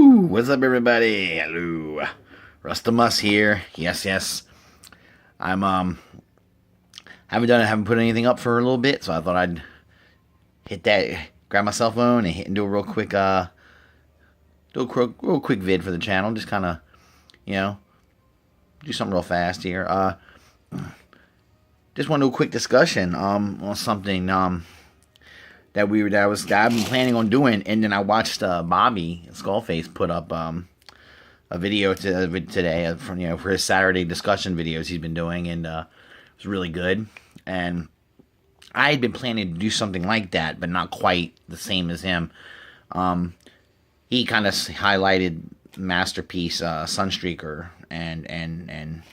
What's up, everybody? Hello, Rustamus here. Yes. I'm haven't put anything up for a little bit, so I thought I'd hit that, grab my cell phone and hit and do a real quick real quick vid for the channel. Just kind of, do something real fast here. Just want to do a quick discussion on something that I've been planning on doing, and then I watched Bobby Skullface put up a video today for his Saturday discussion videos he's been doing, and it was really good. And I had been planning to do something like that, but not quite the same as him. He kind of highlighted Masterpiece Sunstreaker and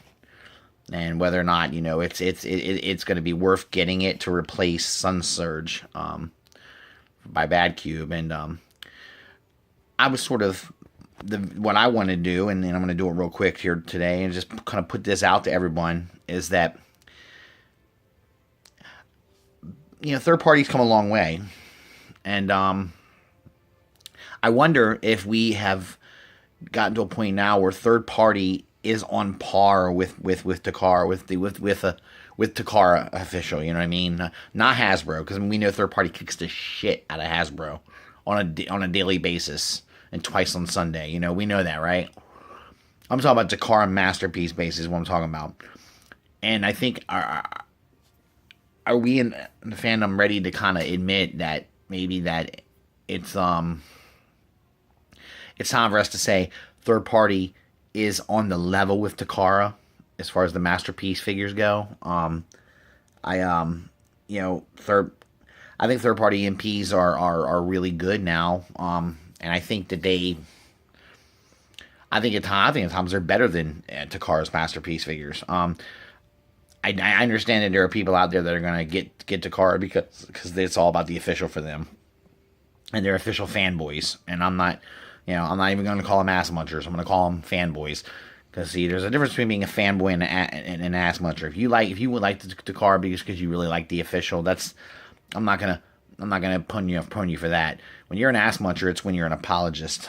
whether or not it's going to be worth getting it to replace Sun Surge by Bad Cube. And I was sort of what I want to do, and I'm going to do it real quick here today, and just kind of put this out to everyone, is that third parties come a long way, and I wonder if we have gotten to a point now where third party is on par with Takara, with Takara official. You know what I mean? Not Hasbro, because we know third party kicks the shit out of Hasbro on a daily basis and twice on Sunday. We know that, right? I'm talking about Takara Masterpiece basis. What I'm talking about, and I think are we in the fandom ready to kind of admit that maybe that it's time for us to say third party is on the level with Takara as far as the Masterpiece figures go. I think third party MPs are really good now. And I think that I think at times they're better than Takara's Masterpiece figures. I understand that there are people out there that are going to get Takara because it's all about the official for them, and they're official fanboys. And I'm not even going to call them ass munchers. I'm going to call them fanboys. Because see, there's a difference between being a fanboy and an ass muncher. If you would like Takara because you really like the official, I'm not gonna pun you for that. When you're an ass muncher, it's when you're an apologist.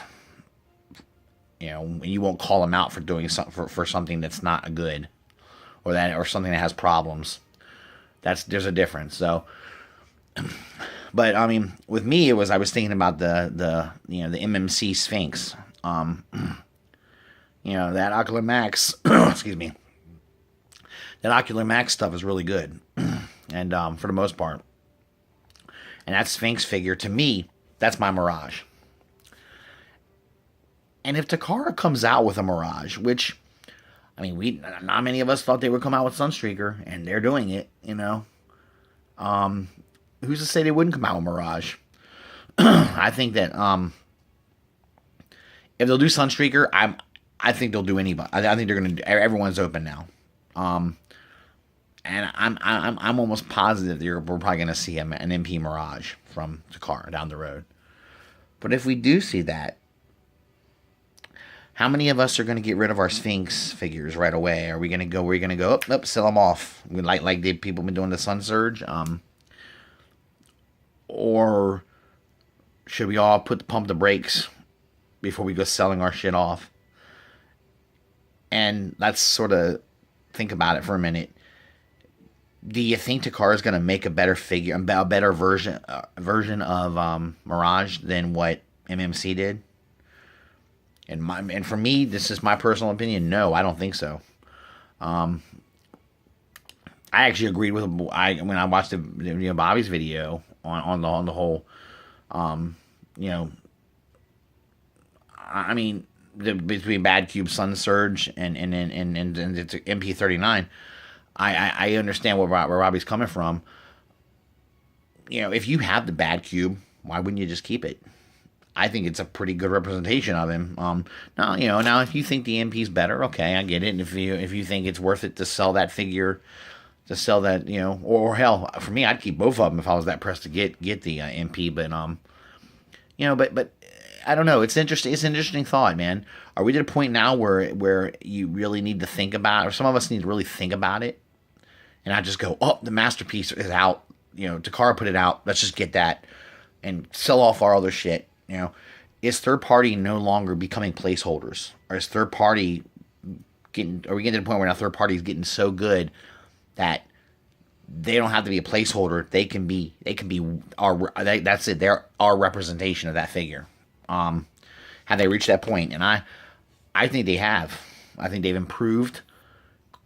You won't call them out for doing for something that's not good, or something that has problems. There's a difference. So, but I mean, with me, I was thinking about the MMC Sphinx. That Ocular Max, excuse me, that Ocular Max stuff is really good, and for the most part. And that Sphinx figure, to me, that's my Mirage. And if Takara comes out with a Mirage, which, I mean, not many of us thought they would come out with Sunstreaker, and they're doing it, who's to say they wouldn't come out with Mirage? I think that if they'll do Sunstreaker, I think they'll do anybody. I think they're gonna. Everyone's open now, and I'm almost positive we're probably gonna see an MP Mirage from Takara down the road. But if we do see that, how many of us are gonna get rid of our Sphinx figures right away? Are we gonna go? We're gonna go sell them off. Like the people been doing the Sun Surge, or should we all pump the brakes before we go selling our shit off? And let's sort of think about it for a minute. Do you think Takara is going to make a better figure, a better version of Mirage than what MMC did? And for me, this is my personal opinion. No, I don't think so. I actually agreed with when I watched Bobby's video on the whole. I mean, between Bad Cube, Sun Surge, and it's MP39, I understand where Robbie's coming from. If you have the Bad Cube, why wouldn't you just keep it? I think it's a pretty good representation of him. Now if you think the MP's better, okay, I get it. And if you think it's worth it to sell that figure, or hell, for me, I'd keep both of them if I was that pressed to get the MP. But but I don't know. It's interesting. It's an interesting thought, man. Are we at a point now where you really need to think about, or some of us need to really think about it, and not just go, oh, the Masterpiece is out. Takara put it out. Let's just get that and sell off our other shit. is third party no longer becoming placeholders, or is third party getting? Are we getting to the point where now third party is getting so good that they don't have to be a placeholder? They can be our. That's it. They're our representation of that figure. Have they reached that point? And I think they have. I think they've improved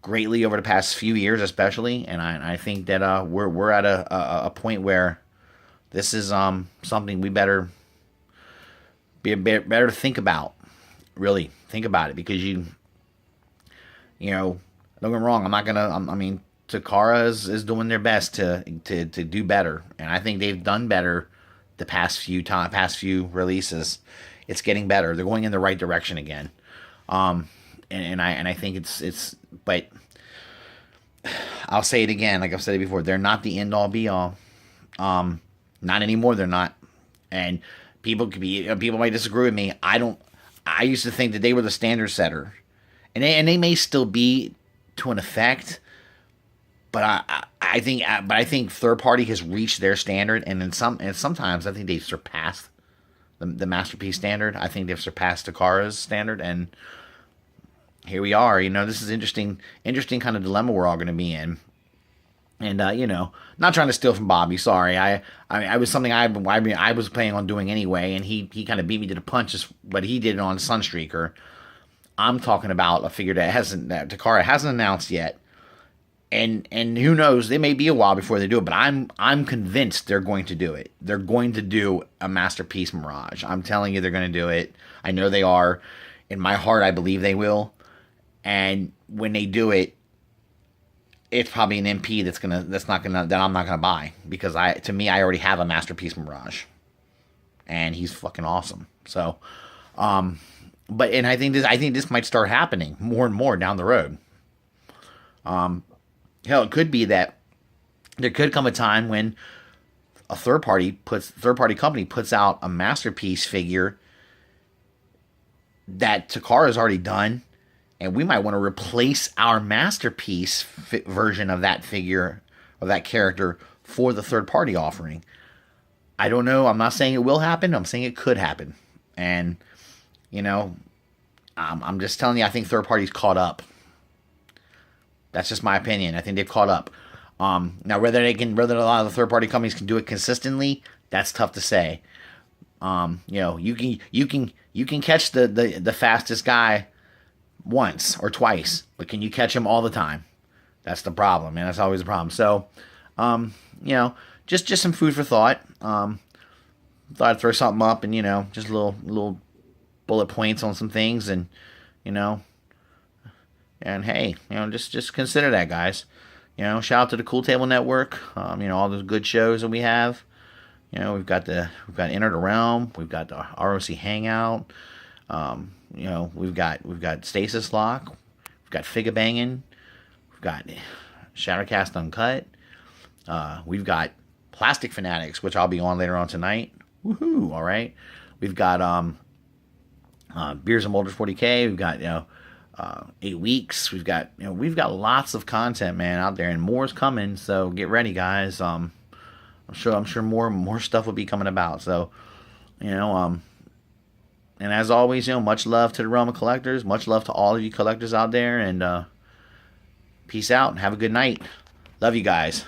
greatly over the past few years, especially. And I think that we're at a point where this is something we better better to think about. Really think about it, because you know, don't get me wrong. I'm not gonna. I mean, Takara is doing their best to do better, and I think they've done better the past few releases. It's getting better. They're going in the right direction again. And I think it's but I'll say it again, like I've said it before. They're not the end all be all. Not anymore. They're not. And people might disagree with me. I used to think that they were the standard setter, and they may still be to an effect. But I think third party has reached their standard, and sometimes I think they've surpassed the masterpiece standard. I think they've surpassed Takara's standard, and here we are. You know, this is interesting kind of dilemma we're all going to be in. And you know, not trying to steal from Bobby. Sorry, I was something I was planning on doing anyway, and he kind of beat me to the punch, but he did it on Sunstreaker. I'm talking about a figure that Takara hasn't announced yet. And who knows? They may be a while before they do it, but I'm convinced they're going to do it. They're going to do a Masterpiece Mirage. I'm telling you, they're going to do it. I know they are. In my heart, I believe they will. And when they do it, it's probably an MP that I'm not gonna buy, because I already have a Masterpiece Mirage, and he's fucking awesome. So, but I think this might start happening more and more down the road. Hell, it could be that there could come a time when a third party company puts out a masterpiece figure that Takara's already done, and we might want to replace our masterpiece version of that figure, of that character, for the third party offering. I don't know. I'm not saying it will happen. I'm saying it could happen. And, you know, I'm just telling you, I think third party's caught up. That's just my opinion. I think they've caught up. Now, whether a lot of the third party companies can do it consistently, that's tough to say. You know, you can catch the fastest guy once or twice, but can you catch him all the time? That's the problem, man. That's always the problem. So, you know, just some food for thought. Thought I'd throw something up, and, you know, just little bullet points on some things, and, you know. And hey, you know, just consider that, guys. You know, shout out to the Cool Table Network. You know, all those good shows that we have. You know, we've got Enter the Realm. We've got the ROC Hangout. You know, we've got Stasis Lock. We've got Figga Bangin'. We've got Shattercast Uncut. We've got Plastic Fanatics, which I'll be on later on tonight. Woohoo! All right. We've got Beers and Molders 40K. We've got 8 weeks. We've got lots of content, man, out there, and more is coming. So get ready, guys. I'm sure more stuff will be coming about. So, you know, and as always, you know, much love to the realm of collectors. Much love to all of you collectors out there, and peace out and have a good night. Love you guys.